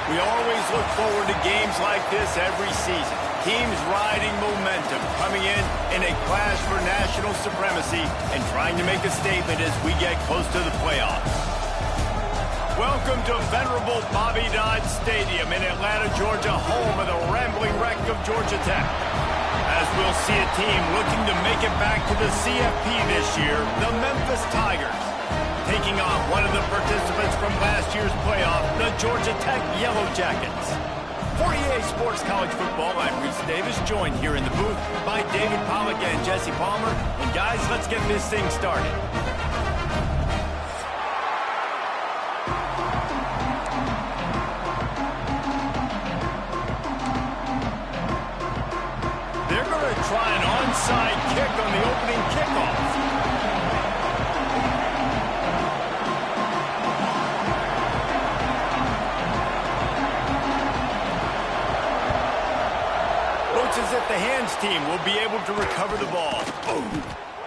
We always look forward to games like this every season. Teams riding momentum, coming in a clash for national supremacy and trying to make a statement as we get close to the playoffs. Welcome to venerable Bobby Dodd Stadium in Atlanta, Georgia, home of the rambling wreck of Georgia Tech. As we'll see a team looking to make it back to the CFP this year, the Memphis Tigers. Taking on one of the participants from last year's playoff, the Georgia Tech Yellow Jackets. For EA Sports College Football, I'm Reese Davis, joined here in the booth by David Pollack and Jesse Palmer. And guys, let's get this thing started. They're going to try an onside kick on the opening kickoff. As if the hands team will be able to recover the ball. Oh.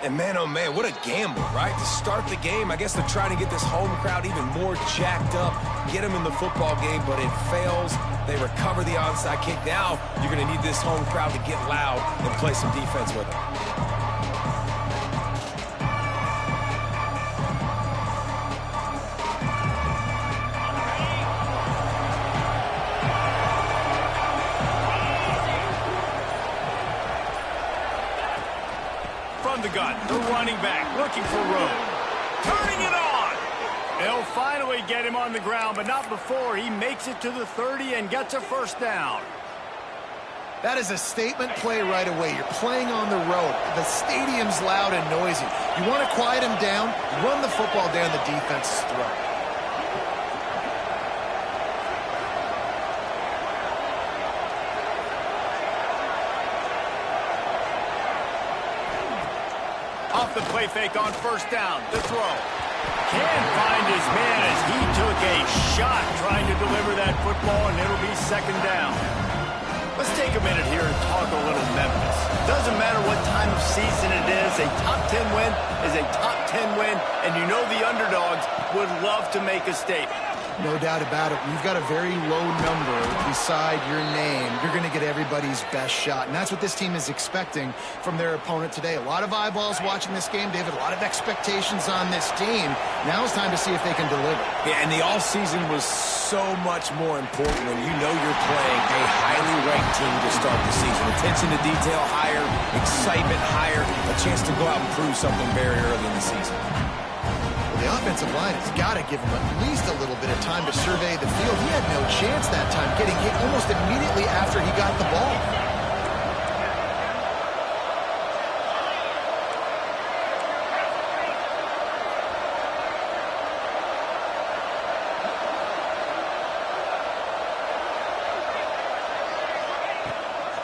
And man, oh man, what a gamble, right? To start the game, I guess they're trying to get this home crowd even more jacked up, get them in the football game, but it fails. They recover the onside kick. Now you're going to need this home crowd to get loud and play some defense with them. From the gun, the running back looking for room. Turning it on. They'll finally get him on the ground, but not before he makes it to the 30 and gets a first down. That is a statement play right away. You're playing on the road. The stadium's loud and noisy. You want to quiet him down, run the football down the defense's throat. Off the play fake on first down. The throw. Can't find his man as he took a shot trying to deliver that football, and it'll be second down. Let's take a minute here and talk a little Memphis. Doesn't matter what time of season it is, a top 10 win is a top 10 win, and you know the underdogs would love to make a statement. No doubt about it. You've got a very low number beside your name. You're going to get everybody's best shot, and that's what this team is expecting from their opponent today. A lot of eyeballs watching this game, David. A lot of expectations on this team. Now it's time to see if they can deliver. Yeah, and the offseason was so much more important when you know you're playing a highly ranked team to start the season. Attention to detail higher, excitement higher, a chance to go out and prove something very early in the season. The offensive line has got to give him at least a little bit of time to survey the field. He had no chance that time, getting hit almost immediately after he got the ball.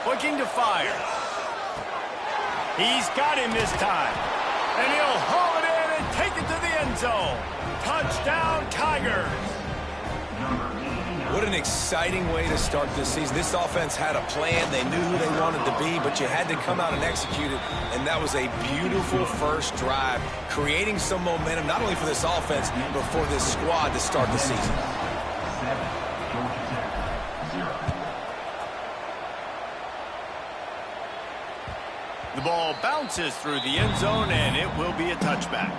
Looking to fire. He's got him this time. And he'll haul it in and take it to the end zone. Touchdown, Tigers. What an exciting way to start this season. This offense had a plan. They knew who they wanted to be, but you had to come out and execute it. And that was a beautiful first drive, creating some momentum, not only for this offense, but for this squad to start the season. The ball bounces through the end zone, and it will be a touchback.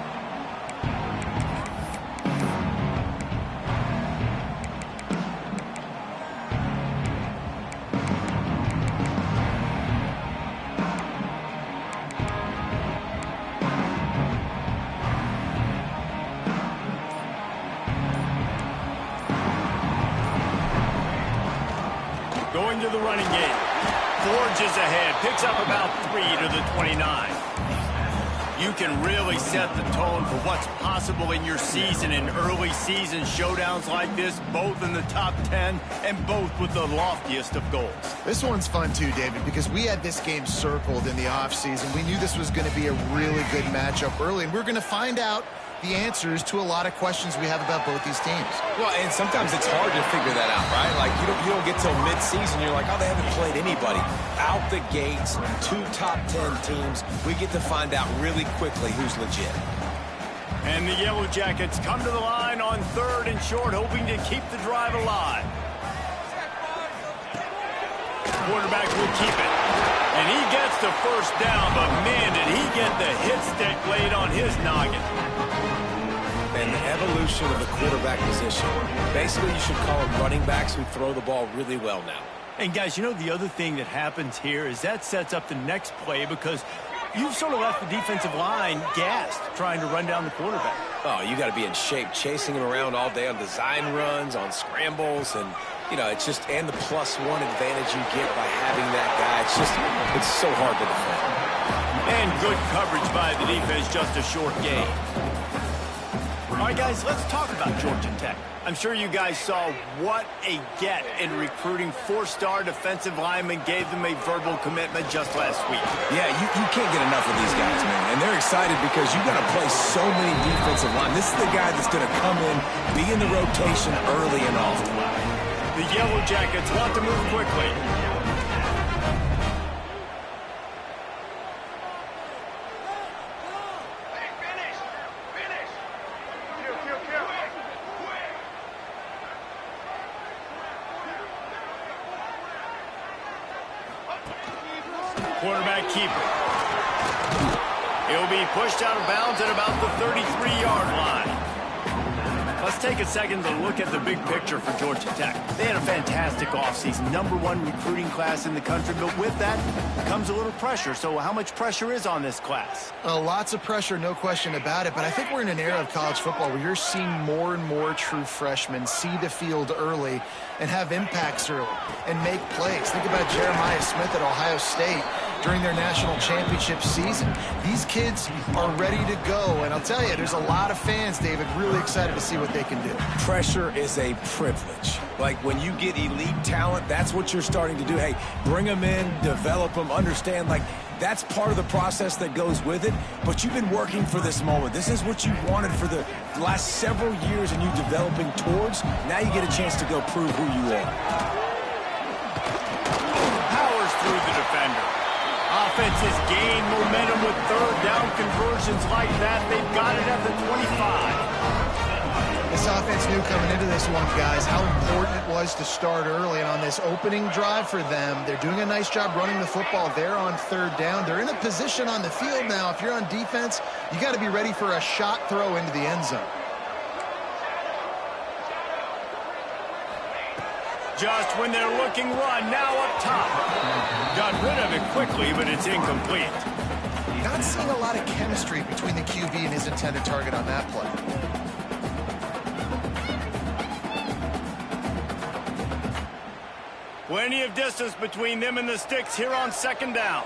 Going to the running game. Forges ahead, picks up about 3 to the 29. You can really set the tone for what's possible in your season in early season showdowns like this, both in the top 10 and both with the loftiest of goals. This one's fun too, David, because we had this game circled in the offseason. We knew this was going to be a really good matchup early, and we're going to find out the answers to a lot of questions we have about both these teams. Well, and sometimes it's hard to figure that out, right? Like, you don't get till mid-season, you're like, oh, they haven't played anybody. Out the gates, 2 top 10 teams, we get to find out really quickly who's legit. And the Yellow Jackets come to the line on 3rd and short, hoping to keep the drive alive. quarterback will keep it. And he gets the first down, but man, did he get the hit stick laid on his noggin. And the evolution of the quarterback position. Basically, you should call them running backs who throw the ball really well now. And guys, you know the other thing that happens here is that sets up the next play because you've sort of left the defensive line gassed trying to run down the quarterback. Oh, you got to be in shape, chasing him around all day on design runs, on scrambles, and, you know, it's just, and the +1 advantage you get by having that guy. It's so hard to defend. And good coverage by the defense, just a short gain. All right, guys, let's talk about Georgia Tech. I'm sure you guys saw what a get in recruiting. 4-star defensive linemen gave them a verbal commitment just last week. Yeah, you can't get enough of these guys, man. And they're excited because you got to play so many defensive line. This is the guy that's going to come in, be in the rotation early and often. The Yellow Jackets want to move quickly. Quarterback keeper. He'll be pushed out of bounds at about the 33-yard line. Let's take a second to look at the big picture for Georgia Tech. They had a fantastic offseason, #1 recruiting class in the country, but with that comes a little pressure. So how much pressure is on this class? Lots of pressure, no question about it, but I think we're in an era of college football where you're seeing more and more true freshmen see the field early and have impacts early and make plays. Think about Jeremiah Smith at Ohio State during their national championship season. These kids are ready to go, and I'll tell you, there's a lot of fans, David, really excited to see what they can do. Pressure is a privilege. Like when you get elite talent, that's what you're starting to do. Hey, bring them in, develop them, understand, like, that's part of the process that goes with it, but you've been working for this moment. This is what you wanted for the last several years and you developing towards. Now you get a chance to go prove who you are. Powers through the defender. Offenses gain momentum with third down conversions like that. They've got it at the 25. This offense knew coming into this one, guys, how important it was to start early. And on this opening drive for them, they're doing a nice job running the football. They're on third down. They're in a position on the field now. If you're on defense, you got to be ready for a shot throw into the end zone. Just when they're looking run, now up top. Got rid of it quickly, but it's incomplete. Not seeing a lot of chemistry between the QB and his intended target on that play. Plenty of distance between them and the sticks here on second down.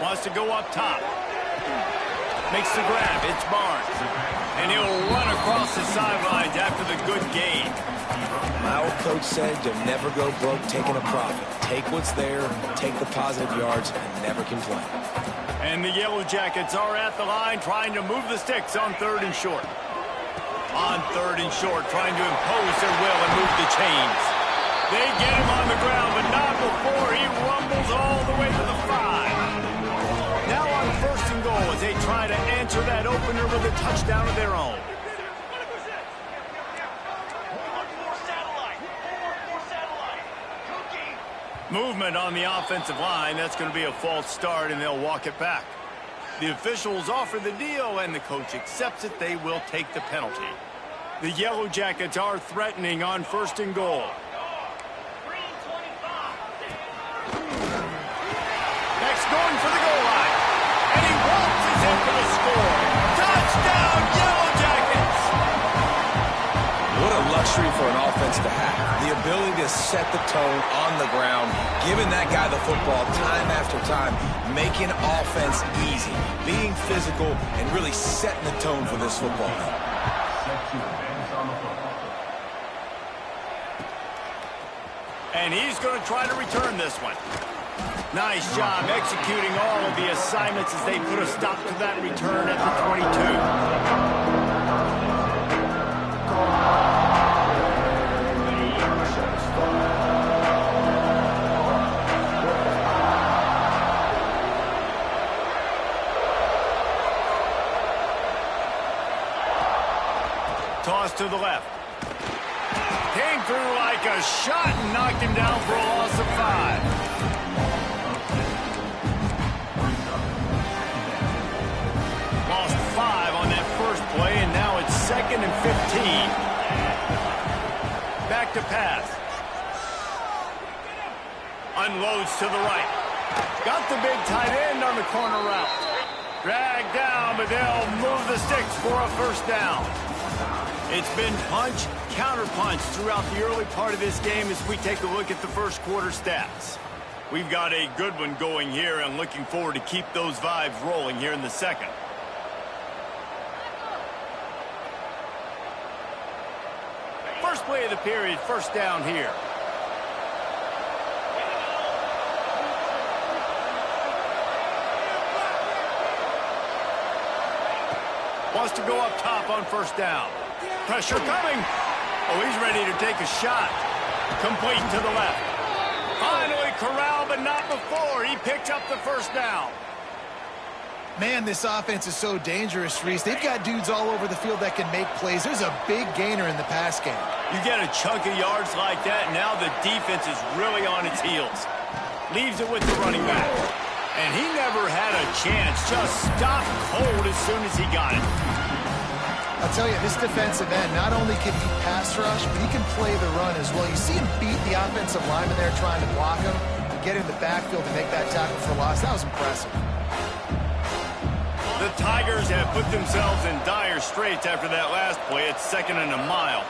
Wants to go up top. Makes the grab. It's Barnes. And he'll run across the sidelines after the good gain. My old coach said you'll never go broke taking a profit. Take what's there, take the positive yards, and never complain. And the Yellow Jackets are at the line trying to move the sticks on 3rd and short. On 3rd and short, trying to impose their will and move the chains. They get him on the ground, but not before he rumbles all the way to the 5. Now on 1st and goal as they try to answer that opener with a touchdown of their own. Movement on the offensive line. That's going to be a false start, and they'll walk it back. The officials offer the deal, and the coach accepts it. They will take the penalty. The Yellow Jackets are threatening on 1st and goal. Next, going for the goal line. And he waltzes in for the score. Touchdown, Yellow Jackets! What a luxury for an offense to have. The ability to set the tone on the ground, giving that guy the football time after time, making offense easy, being physical, and really setting the tone for this football game. And he's going to try to return this one. Nice job executing all of the assignments as they put a stop to that return at the 22. Toss to the left. Came through like a shot and knocked him down for a loss of 5. Lost 5 on that first play, and now it's 2nd and 15. Back to pass. Unloads to the right. Got the big tight end on the corner route. Dragged down, but they'll move the sticks for a first down. It's been punch, counter-punch throughout the early part of this game as we take a look at the first quarter stats. We've got a good one going here and looking forward to keep those vibes rolling here in the second. First play of the period, first down here. Wants to go up top on first down. Pressure coming. Oh, he's ready to take a shot. Complete to the left. Finally corralled, but not before. He picked up the first down. Man, this offense is so dangerous, Reese. They've got dudes all over the field that can make plays. There's a big gainer in the pass game. You get a chunk of yards like that, now the defense is really on its heels. Leaves it with the running back. And he never had a chance. Just stopped cold as soon as he got it. I'll tell you, this defensive end, not only can he pass rush, but he can play the run as well. You see him beat the offensive lineman there trying to block him and get in the backfield to make that tackle for loss. That was impressive. The Tigers have put themselves in dire straits after that last play. It's 2nd and a mile.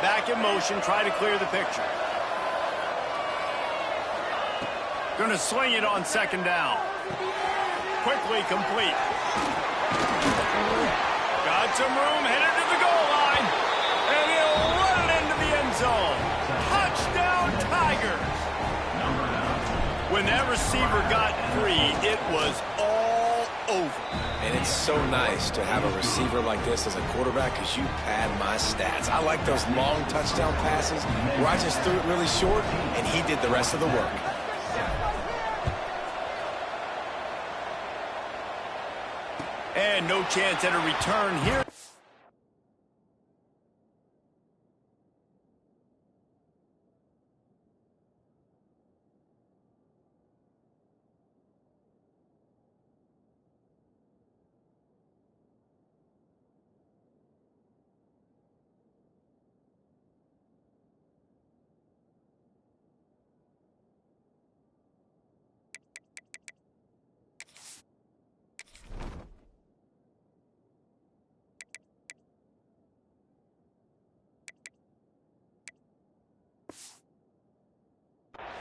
Back in motion, try to clear the picture. Going to swing it on 2nd down. Quickly complete. Got some room, headed to the goal line. And he'll run it into the end zone. Touchdown, Tigers. When that receiver got free, it was all over. And it's so nice to have a receiver like this as a quarterback because you pad my stats. I like those long touchdown passes where I just threw it really short and he did the rest of the work. And no chance at a return here.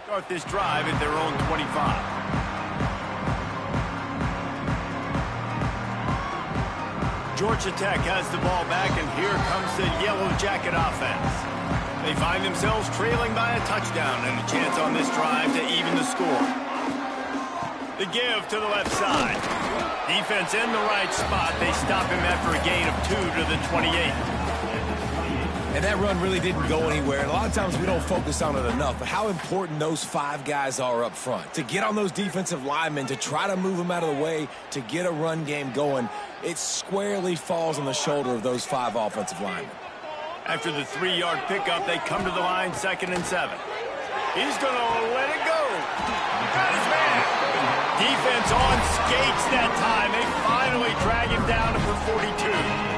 Start this drive at their own 25. Georgia Tech has the ball back, and here comes the Yellow Jacket offense. They find themselves trailing by a touchdown and a chance on this drive to even the score. The give to the left side. Defense in the right spot. They stop him after a gain of 2 to the 28. And that run really didn't go anywhere. And a lot of times we don't focus on it enough, but how important those 5 guys are up front. To get on those defensive linemen, to try to move them out of the way, to get a run game going, it squarely falls on the shoulder of those 5 offensive linemen. After the 3-yard pickup, they come to the line 2nd and 7. He's going to let it go. Got his man. Defense on skates that time. They finally drag him down to the 42.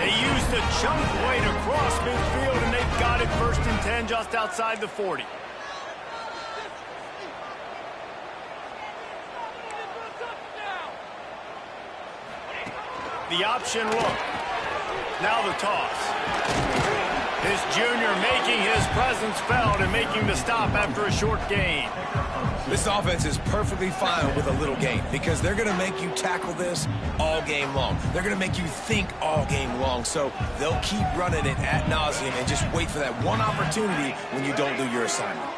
They used the chunk play to cross midfield, and they've got it 1st and 10 just outside the 40. The option look. Now the toss. This junior making his presence felt and making the stop after a short gain. This offense is perfectly fine with a little gain because they're going to make you tackle this all game long. They're going to make you think all game long, so they'll keep running it ad nauseum and just wait for that one opportunity when you don't do your assignment.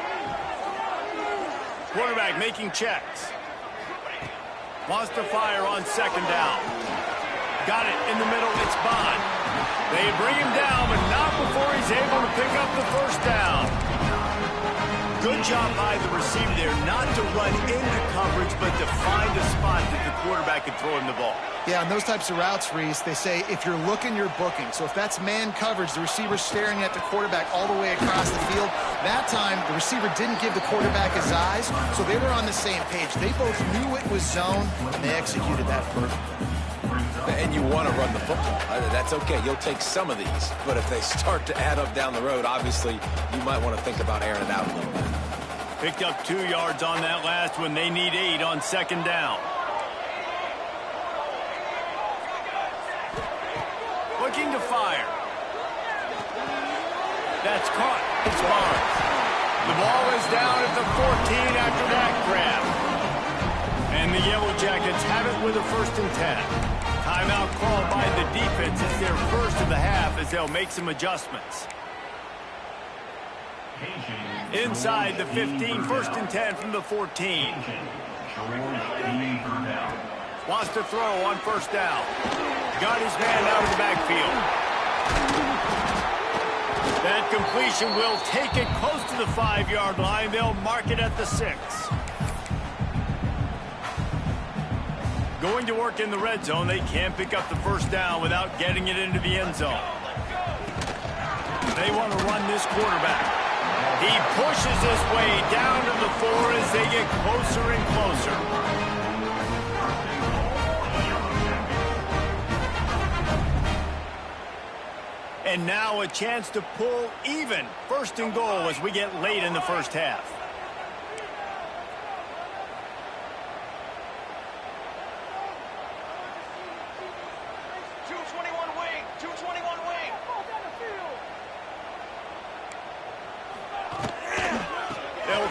Quarterback making checks. Wants to fire on 2nd down. Got it in the middle. It's Bond. They bring him down, but not before he's able to pick up the first down. Good job by the receiver there not to run into coverage, but to find a spot that the quarterback could throw him the ball. Yeah, on those types of routes, Reese, they say if you're looking, you're booking. So if that's man coverage, the receiver's staring at the quarterback all the way across the field. That time, the receiver didn't give the quarterback his eyes, so they were on the same page. They both knew it was zone, and they executed that perfectly. And you want to run the football. That's okay. You'll take some of these. But if they start to add up down the road, obviously, you might want to think about airing it out a little bit. Picked up 2 yards on that last one. They need 8 on second down. Looking to fire. That's caught. It's Barnes. The ball is down at the 14 after that grab. And the Yellow Jackets have it with a 1st and 10. Timeout called by the defense. It's their first of the half as they'll make some adjustments. Inside the 15, 1st and 10 from the 14. Wants to throw on 1st down. Got his man out of the backfield. That completion will take it close to the 5-yard line. They'll mark it at the 6. Going to work in the red zone. They can't pick up the 1st down without getting it into the end zone. They want to run this quarterback. He pushes his way down to the 4 as they get closer and closer. And now a chance to pull even. 1st and goal as we get late in the first half.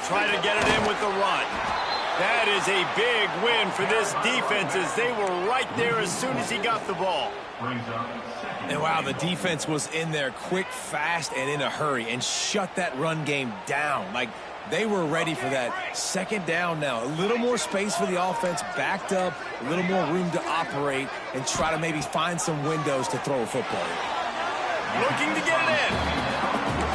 Try to get it in with the run. That is a big win for this defense as they were right there as soon as he got the ball. And wow, the defense was in there quick, fast, and in a hurry and shut that run game down. Like, they were ready for that 2nd down now. A little more space for the offense, backed up, a little more room to operate and try to maybe find some windows to throw a football. Looking to get it in.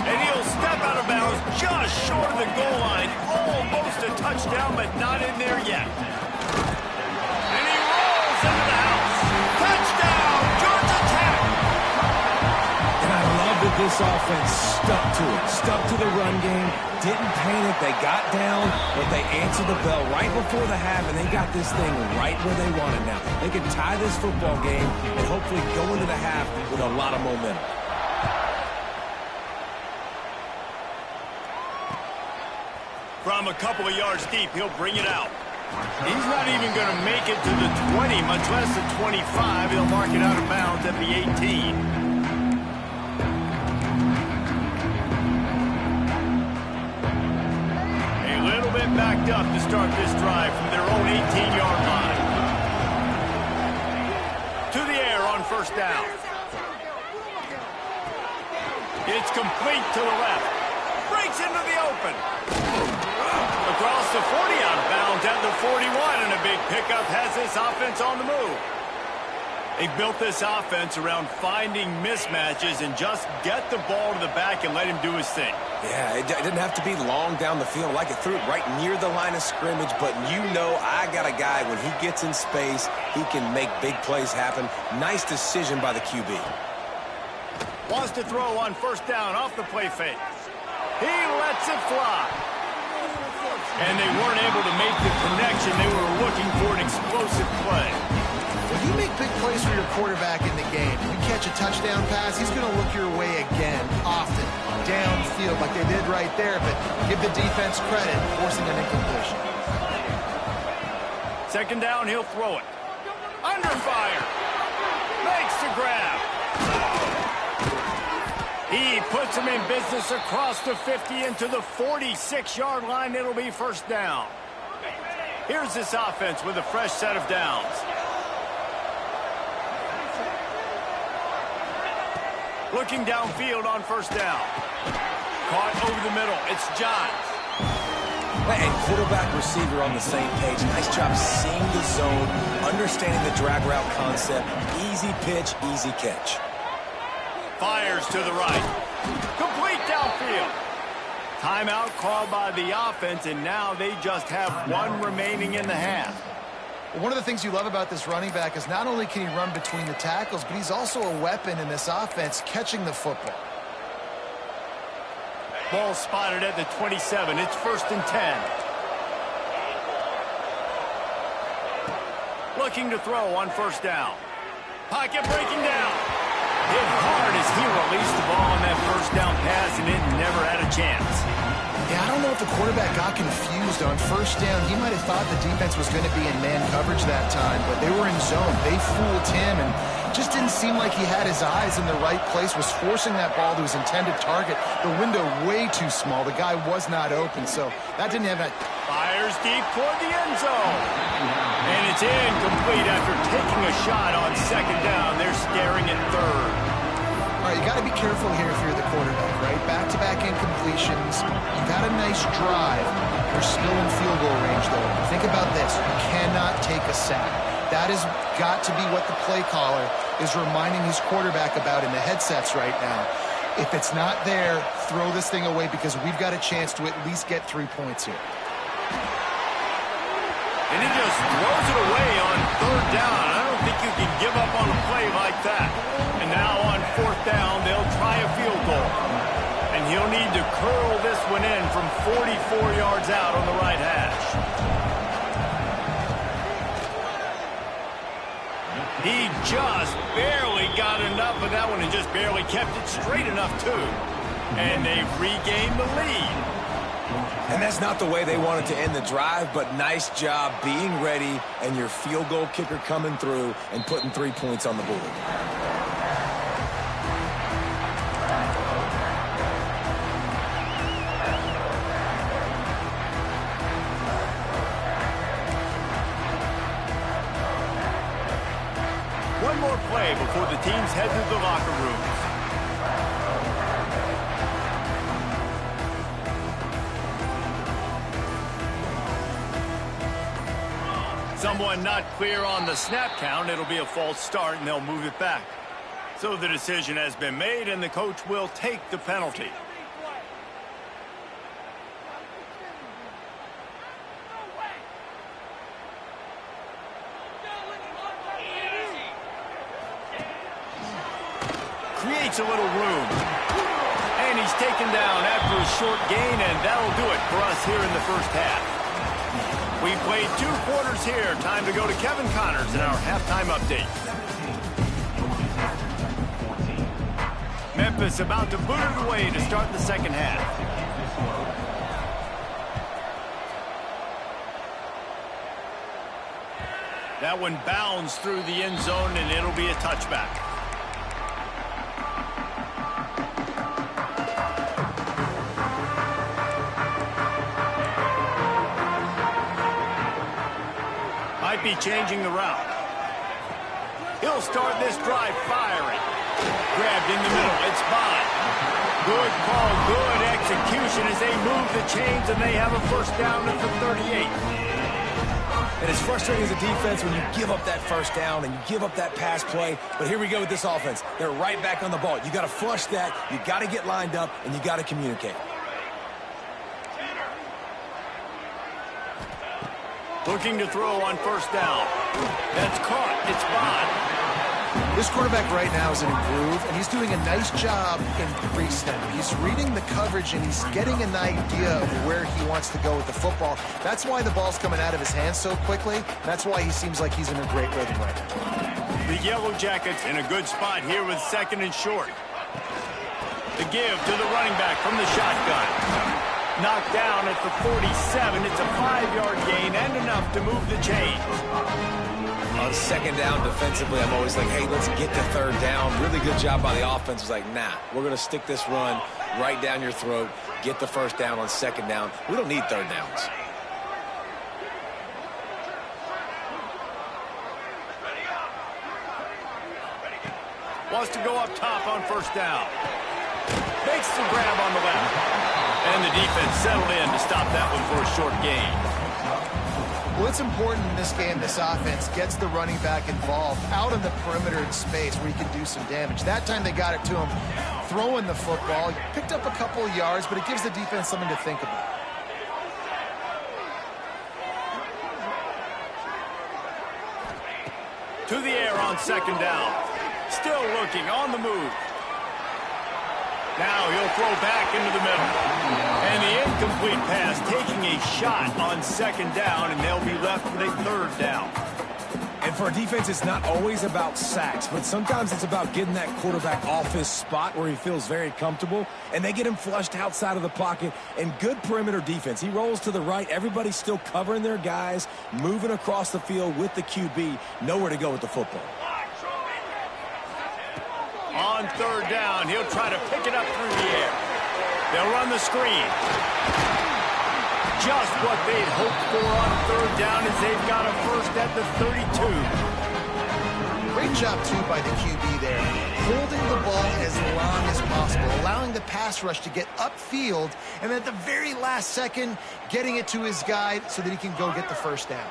And he'll step out of bounds just short of the goal line. Almost a touchdown, but not in there yet. And he rolls into the house. Touchdown, Georgia Tech! And I love that this offense stuck to it. Stuck to the run game. Didn't panic. They got down, but they answered the bell right before the half, and they got this thing right where they want it now. They can tie this football game and hopefully go into the half with a lot of momentum. From a couple of yards deep, he'll bring it out. He's not even going to make it to the 20, much less the 25. He'll mark it out of bounds at the 18. A little bit backed up to start this drive from their own 18-yard line. To the air on 1st down. It's complete to the left. Breaks into the open. Across the 40, out of bounds at the 41, and a big pickup has this offense on the move. They built this offense around finding mismatches and just get the ball to the back and let him do his thing. Yeah, it didn't have to be long down the field. Like it threw it right near the line of scrimmage, but you know I got a guy, when he gets in space, he can make big plays happen. Nice decision by the QB. Wants to throw on 1st down off the play fake. He lets it fly. And they weren't able to make the connection. They were looking for an explosive play. When you make big plays for your quarterback in the game, you catch a touchdown pass, he's going to look your way again, often, downfield like they did right there, but give the defense credit, forcing an incompletion. 2nd down, he'll throw it. Under fire. Makes the grab. He puts him in business across the 50 into the 46-yard line. It'll be 1st down. Here's this offense with a fresh set of downs. Looking downfield on 1st down. Caught over the middle. It's Johns. And quarterback, receiver on the same page. Nice job seeing the zone, understanding the drag route concept. Easy pitch, easy catch. Fires to the right. Complete downfield. Timeout called by the offense, and now they just have one remaining in the half. One of the things you love about this running back is not only can he run between the tackles, but he's also a weapon in this offense catching the football. Ball spotted at the 27. It's 1st and 10. Looking to throw on 1st down. Pocket breaking down. Hit hard as he released the ball on that 1st down pass, and it never had a chance. Yeah, I don't know if the quarterback got confused on 1st down. He might have thought the defense was going to be in man coverage that time, but they were in zone. They fooled him, and just didn't seem like he had his eyes in the right place, was forcing that ball to his intended target. The window way too small. The guy was not open, so that didn't have that. Fires deep toward the end zone. And it's incomplete after taking a shot on 2nd down. They're staring at 3rd. All right, you got to be careful here if you're the quarterback, right? Back-to-back incompletions. You've had a nice drive. You're still in field goal range, though. Think about this. You cannot take a sack. That has got to be what the play caller is reminding his quarterback about in the headsets right now. If it's not there, throw this thing away because we've got a chance to at least get 3 points here. And he just throws it away on 3rd down. I don't think you can give up on a play like that. And now on 4th down, they'll try a field goal. And he'll need to curl this one in from 44 yards out on the right hash. He just barely got enough of that one and just barely kept it straight enough, too. And they've regained the lead. And that's not the way they wanted to end the drive, but nice job being ready and your field goal kicker coming through and putting 3 points on the board. One more play before the teams head to the locker rooms. Someone not clear on the snap count. It'll be a false start, and they'll move it back. So the decision has been made, and the coach will take the penalty. Creates a little room. And he's taken down after a short gain, and that'll do it for us here in the 1st half. We played 2 quarters here. Time to go to Kevin Connors in our halftime update. Memphis about to boot it away to start the 2nd half. That one bounds through the end zone, and it'll be a touchback. Might be changing the route. He'll start this drive firing. Grabbed in the middle. It's by. Good call, good execution as they move the chains, and they have a 1st down at the 38. And it's frustrating as a defense when you give up that 1st down and you give up that pass play. But here we go with this offense. They're right back on the ball. You got to flush that. You got to get lined up, and you got to communicate. Looking to throw on 1st down. That's caught. It's by. This quarterback right now is in a groove, and he's doing a nice job in pre-snap. He's reading the coverage, and he's getting an idea of where he wants to go with the football. That's why the ball's coming out of his hands so quickly. That's why he seems like he's in a great rhythm right now. The Yellow Jackets in a good spot here with 2nd and short. The give to the running back from the shotgun. Knocked down at the 47. It's a 5-yard gain and enough to move the chains. On 2nd down defensively, I'm always like, hey, let's get to 3rd down. Really good job by the offense. It's like, nah, we're going to stick this run right down your throat, get the 1st down on 2nd down. We don't need 3rd downs. Wants to go up top on 1st down. Makes the grab on the left. And the defense settled in to stop that one for a short gain. Well, it's important in this game this offense gets the running back involved out on the perimeter in space where he can do some damage. That time they got it to him throwing the football. Picked up a couple of yards, but it gives the defense something to think about. To the air on second down. Still looking on the move. Now he'll throw back into the middle. And the incomplete pass taking a shot on second down, and they'll be left with a third down. And for a defense, it's not always about sacks, but sometimes it's about getting that quarterback off his spot where he feels very comfortable, and they get him flushed outside of the pocket. And good perimeter defense. He rolls to the right. Everybody's still covering their guys, moving across the field with the QB. Nowhere to go with the football. On third down, he'll try to pick it up through the air. They'll run the screen. Just what they'd hoped for on third down as they've got a first at the 32. Great job, too, by the QB there. Holding the ball as long as possible, allowing the pass rush to get upfield, and at the very last second, getting it to his guy so that he can go get the first down.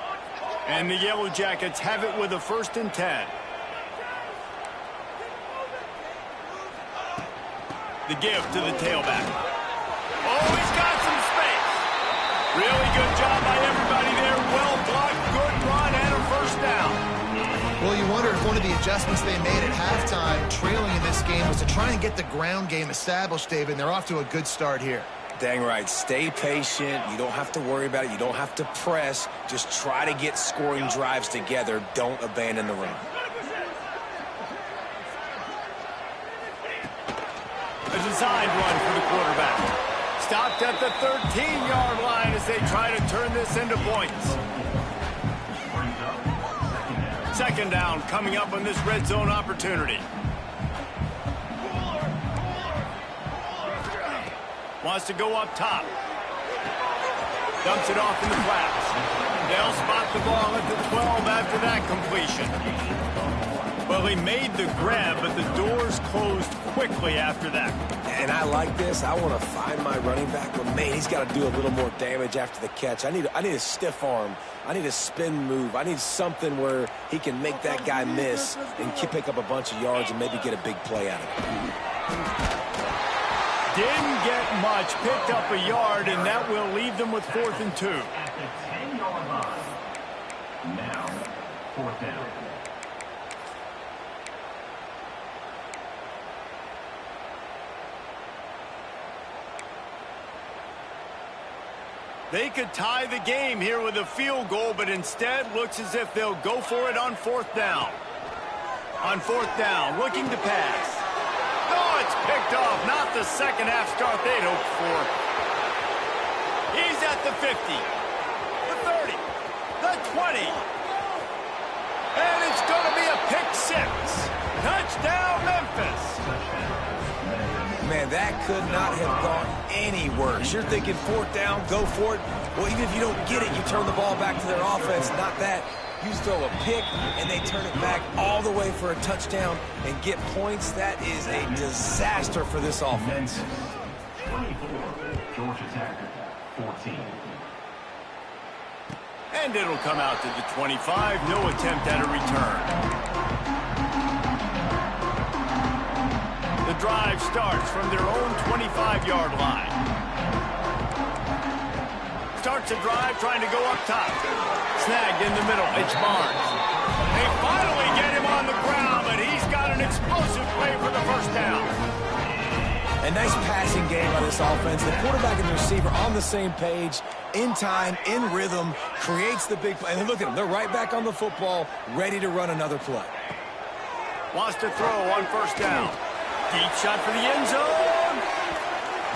And the Yellow Jackets have it with a 1st and 10. The give to the tailback. Oh, he's got some space. Really good job by everybody there. Well blocked, good run, and a first down. Well, you wonder if one of the adjustments they made at halftime, trailing in this game, was to try and get the ground game established, David, and they're off to a good start here. Dang right. Stay patient. You don't have to worry about it. You don't have to press. Just try to get scoring drives together. Don't abandon the run. A designed run for the quarterback. Stopped at the 13-yard line as they try to turn this into points. Second down coming up on this red zone opportunity. Wants to go up top. Dumps it off in the flats. They'll spot the ball at the 12 after that completion. Well, he made the grab, but the doors closed quickly after that. And I like this. I want to find my running back, but man, he's got to do a little more damage after the catch. I need a stiff arm. I need a spin move. I need something where he can make that guy miss and pick up a bunch of yards and maybe get a big play out of it. Didn't get much, picked up a yard, and that will leave them with 4th and 2. Now, 4th down. They could tie the game here with a field goal, but instead looks as if they'll go for it on 4th down. On 4th down, looking to pass. Oh, it's picked off. Not the second half start they'd hoped for. He's at the 50, the 30, the 20. And it's going to be a pick 6. Touchdown, Memphis. Man, that could not have gone any worse. You're thinking 4th down, go for it. Well, even if you don't get it, you turn the ball back to their offense. Not that. You throw a pick, and they turn it back all the way for a touchdown and get points. That is a disaster for this offense. 24, Georgia Tech, 14. And it'll come out to the 25. No attempt at a return. The drive starts from their own 25-yard line. Starts a drive trying to go up top. Snagged in the middle. It's Barnes. They finally get him on the ground, but he's got an explosive play for the first down. A nice passing game by this offense. The quarterback and the receiver on the same page, in time, in rhythm, creates the big play. And look at them. They're right back on the football, ready to run another play. Wants to throw on first down. Deep shot for the end zone.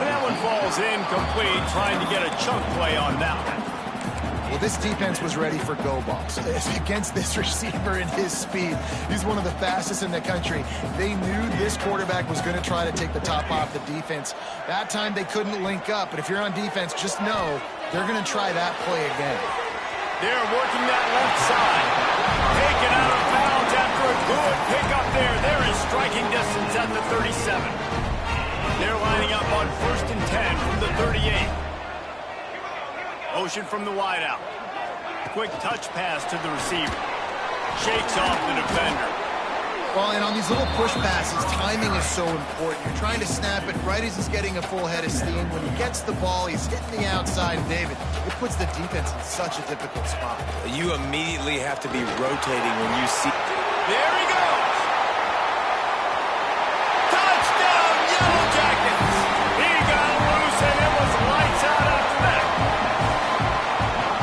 And that one falls incomplete, trying to get a chunk play on that one. Well, this defense was ready for go balls against this receiver and his speed. He's one of the fastest in the country. They knew this quarterback was going to try to take the top off the defense. That time they couldn't link up, but if you're on defense, just know they're going to try that play again. They're working that left side. Taken out of bounds after a good pickup there. They're in striking distance at the 37. They're lining up on 1st and 10 from the 38. Motion from the wideout. Quick touch pass to the receiver. Shakes off the defender. Well, and on these little push passes, timing is so important. You're trying to snap it right as he's getting a full head of steam. When he gets the ball, he's hitting the outside, and David, it puts the defense in such a difficult spot. You immediately have to be rotating when you see... There he goes! Touchdown, Yellow Jackets! He got loose, and it was lights out after that.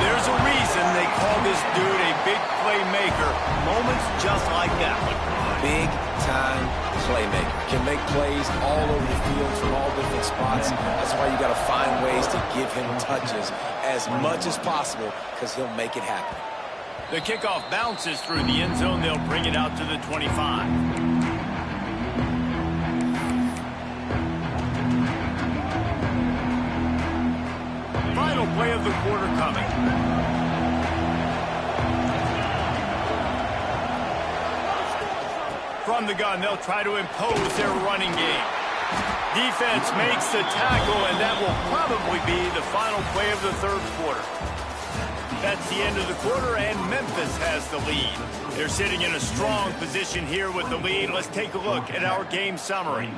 There's a reason they call this dude a big playmaker. Moments just like that one. Big-time playmaker. Can make plays all over the field from all different spots. That's why you got to find ways to give him touches as much as possible, because he'll make it happen. The kickoff bounces through the end zone. They'll bring it out to the 25. Final play of the quarter coming. From the gun, they'll try to impose their running game. Defense makes the tackle, and that will probably be the final play of the third quarter. That's the end of the quarter, and Memphis has the lead. They're sitting in a strong position here with the lead. Let's take a look at our game summary.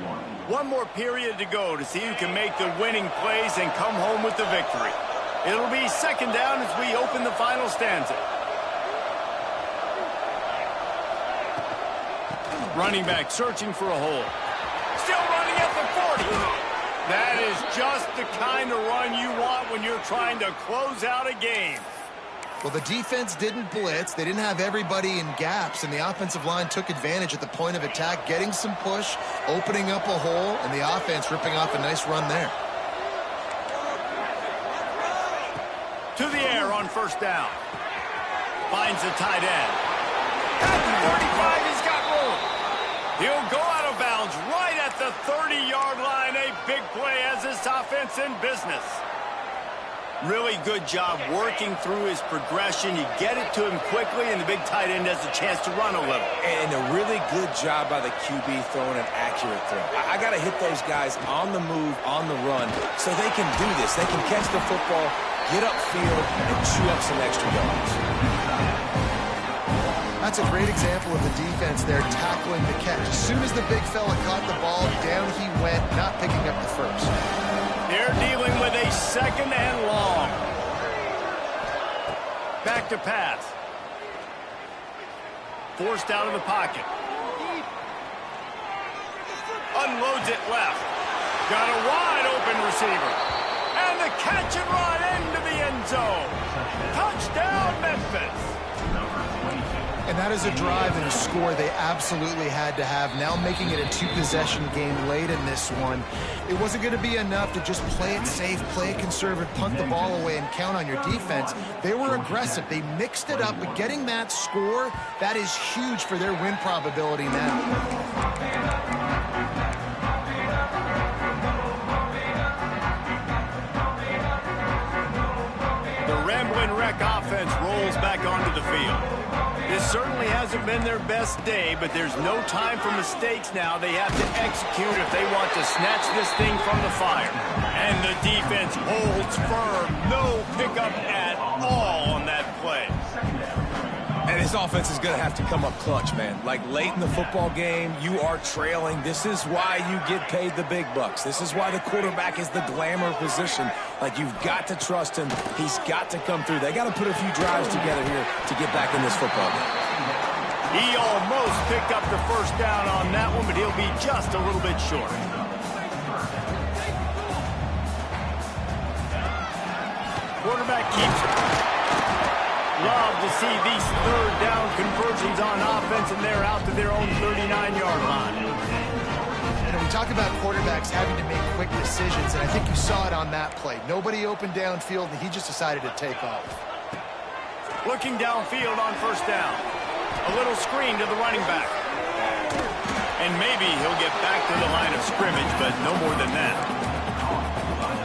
One more period to go to see who can make the winning plays and come home with the victory. It'll be second down as we open the final stanza. Running back searching for a hole. Still running at the 40. That is just the kind of run you want when you're trying to close out a game. Well, the defense didn't blitz. They didn't have everybody in gaps, and the offensive line took advantage at the point of attack, getting some push, opening up a hole, and the offense ripping off a nice run there. To the air on first down. Finds the tight end. At the 35, he's got room. He'll go out of bounds right at the 30-yard line. A big play as this offense in business. Really good job working through his progression. You get it to him quickly, and the big tight end has a chance to run a little. And a really good job by the QB throwing an accurate throw. I got to hit those guys on the move, on the run, so they can do this. They can catch the football, get upfield, and chew up some extra yards. That's a great example of the defense there tackling the catch. As soon as the big fella caught the ball, down he went, not picking up the first. They're dealing with a second and long. Back to pass. Forced out of the pocket. Unloads it left. Got a wide open receiver. And the catch and run into the end zone. Touchdown, Memphis. And that is a drive and a score they absolutely had to have. Now making it a two-possession game late in this one. It wasn't going to be enough to just play it safe, play it conservative, punt the ball away, and count on your defense. They were aggressive. They mixed it up, but getting that score, that is huge for their win probability now. The Ramblin' Wreck offense rolls back onto the field. This certainly hasn't been their best day, but there's no time for mistakes now. They have to execute if they want to snatch this thing from the fire. And the defense holds firm. No pickup at all on that play. And this offense is going to have to come up clutch, man. Like late in the football game, you are trailing. This is why you get paid the big bucks. This is why the quarterback is the glamour position. Like, you've got to trust him. He's got to come through. They got to put a few drives together here to get back in this football game. He almost picked up the first down on that one, but he'll be just a little bit short. Quarterback keeps it. Love to see these third down conversions on offense, and they're out to their own 39-yard line. You know, we talk about quarterbacks having to make quick decisions, and I think you saw it on that play. Nobody open downfield, and he just decided to take off. Looking downfield on first down. A little screen to the running back. And maybe he'll get back to the line of scrimmage, but no more than that.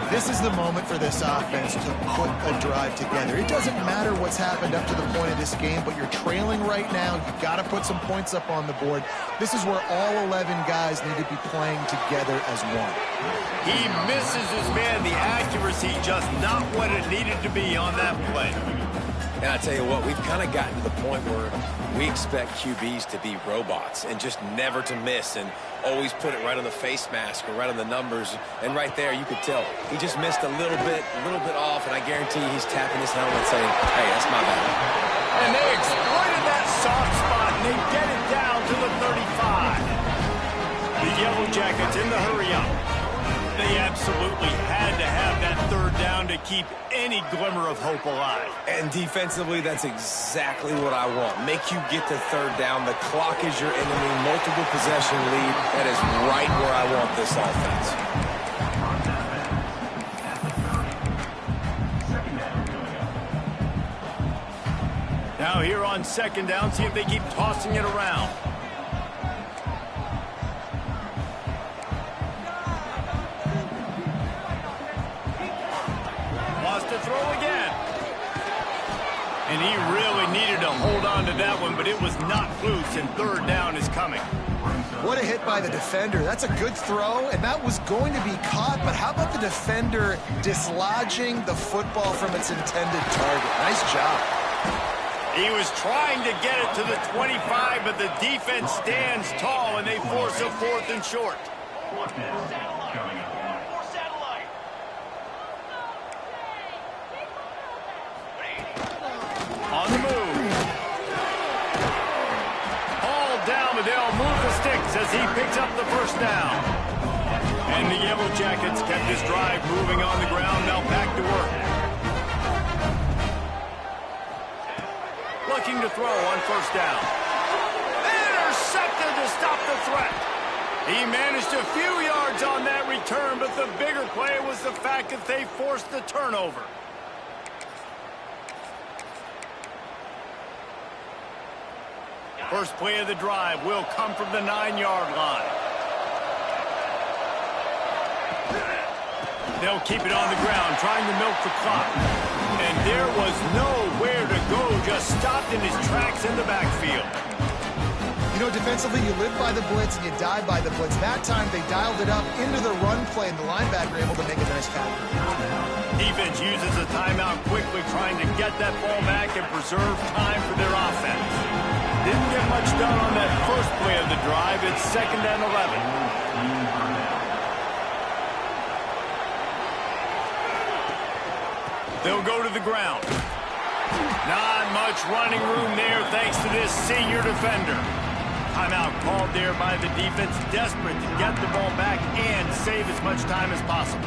This is the moment for this offense to put a drive together. It doesn't matter what's happened up to the point of this game, but you're trailing right now. You've got to put some points up on the board. This is where all 11 guys need to be playing together as one. He misses his man. The accuracy just not what it needed to be on that play. And I tell you what, we've kind of gotten to the point where we expect QBs to be robots and just never to miss and always put it right on the face mask or right on the numbers. And right there, you could tell he just missed a little bit off, and I guarantee he's tapping his helmet saying, hey, that's my bad. And they exploited that soft spot, and they get it down to the 35. The Yellow Jackets in the hurry-up. They absolutely had to have that third down to keep any glimmer of hope alive. And defensively, that's exactly what I want. Make you get to third down. The clock is your enemy. Multiple possession lead. That is right where I want this offense. Now here on second down, see if they keep tossing it around. To throw again. And he really needed to hold on to that one, but it was not loose, and third down is coming. What a hit by the defender. That's a good throw, and that was going to be caught, but how about the defender dislodging the football from its intended target? Nice job. He was trying to get it to the 25, but the defense stands tall, and they force a 4th and short. Coming up. On the move. All down, but they'll move the sticks as he picks up the first down. And the Yellow Jackets kept this drive moving on the ground. Now back to work. Looking to throw on first down. Intercepted to stop the threat. He managed a few yards on that return, but the bigger play was the fact that they forced the turnover. First play of the drive will come from the 9-yard line. They'll keep it on the ground, trying to milk the clock. And there was nowhere to go, just stopped in his tracks in the backfield. You know, defensively, you live by the blitz and you die by the blitz. That time, they dialed it up into the run play, and the linebacker able to make a nice tackle. Defense uses a timeout quickly, trying to get that ball back and preserve time for their offense. Didn't get much done on that first play of the drive. It's 2nd and 11. They'll go to the ground. Not much running room there thanks to this senior defender. Timeout called there by the defense, desperate to get the ball back and save as much time as possible.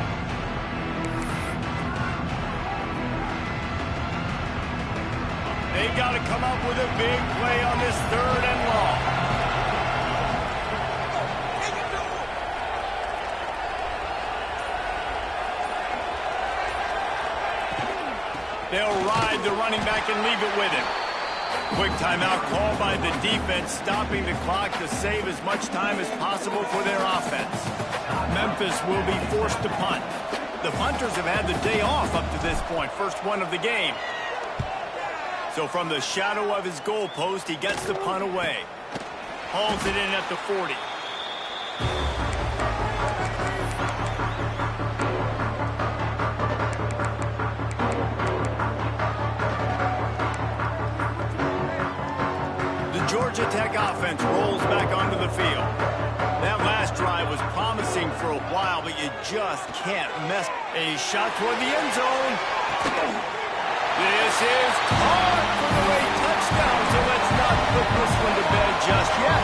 They've got to come up with a big play on this 3rd and long. They'll ride the running back and leave it with him. Quick timeout called by the defense, stopping the clock to save as much time as possible for their offense. Memphis will be forced to punt. The punters have had the day off up to this point, first one of the game. So from the shadow of his goalpost, he gets the punt away. Hauls it in at the 40. The Georgia Tech offense rolls back onto the field. That last drive was promising for a while, but you just can't mess. A shot toward the end zone. This is caught for the late touchdown, so let's not put this one to bed just yet.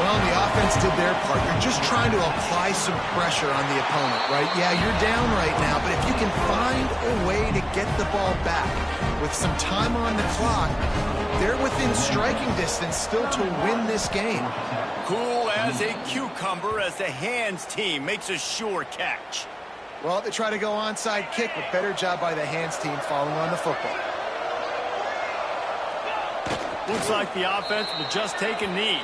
Well, the offense did their part. You're just trying to apply some pressure on the opponent, right? Yeah, you're down right now, but if you can find a way to get the ball back with some time on the clock, they're within striking distance still to win this game. Cool as a cucumber as the hands team makes a sure catch. Well, they try to go onside kick, but better job by the hands team falling on the football. Looks like the offense will just take a knee.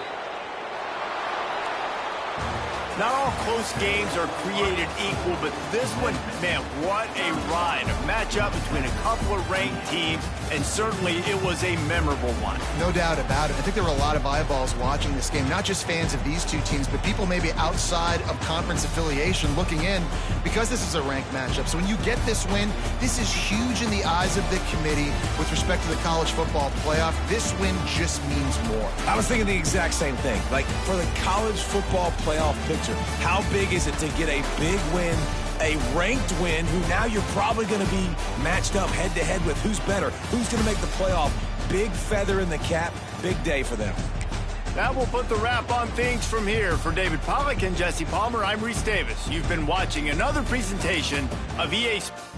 Not all close games are created equal, but this one, man, what a ride. A matchup between a couple of ranked teams, and certainly it was a memorable one. No doubt about it. I think there were a lot of eyeballs watching this game, not just fans of these two teams, but people maybe outside of conference affiliation looking in because this is a ranked matchup. So when you get this win, this is huge in the eyes of the committee with respect to the college football playoff. This win just means more. I was thinking the exact same thing. Like, for the college football playoff picture, how big is it to get a big win, a ranked win, who now you're probably going to be matched up head-to-head with who's better, who's going to make the playoff. Big feather in the cap, big day for them. That will put the wrap on things from here. For David Pollack and Jesse Palmer, I'm Reese Davis. You've been watching another presentation of EA Sports.